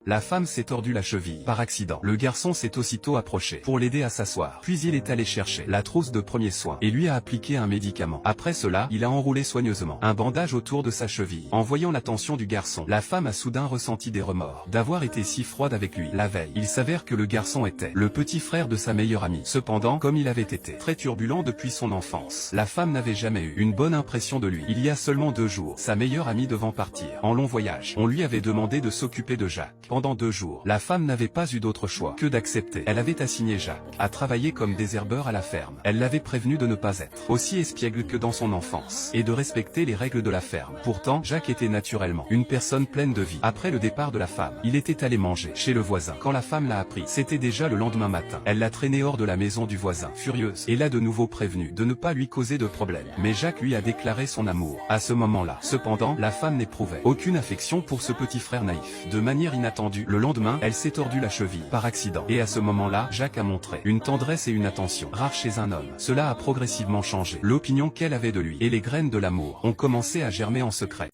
La femme s'est tordu la cheville par accident. Le garçon s'est aussitôt approché pour l'aider à s'asseoir. Puis il est allé chercher la trousse de premiers soins et lui a appliqué un médicament. Après cela, il a enroulé soigneusement un bandage autour de sa cheville. En voyant l'attention du garçon, la femme a soudain ressenti des remords d'avoir été si froide avec lui la veille. Il s'avère que le garçon était le petit frère de sa meilleure amie. Cependant, comme il avait été très turbulent depuis son enfance, la femme n'avait jamais eu une bonne impression de lui. Il y a seulement 2 jours, sa meilleure amie devant partir en long voyage, on lui avait demandé de s'occuper de Jacques. Pendant 2 jours, la femme n'avait pas eu d'autre choix que d'accepter. Elle avait assigné Jacques à travailler comme désherbeur à la ferme. Elle l'avait prévenu de ne pas être aussi espiègle que dans son enfance et de respecter les règles de la ferme. Pourtant, Jacques était naturellement une personne pleine de vie. Après le départ de la femme, il était allé manger chez le voisin. Quand la femme l'a appris, c'était déjà le lendemain matin. Elle l'a traîné hors de la maison du voisin, furieuse, et l'a de nouveau prévenu de ne pas lui causer de problème. Mais Jacques lui a déclaré son amour à ce moment-là. Cependant, la femme n'éprouvait aucune affection pour ce petit frère naïf. De manière inattendue, le lendemain, elle s'est tordu la cheville par accident. Et à ce moment-là, Jacques a montré une tendresse et une attention rares chez un homme. Cela a progressivement changé l'opinion qu'elle avait de lui, et les graines de l'amour ont commencé à germer en secret.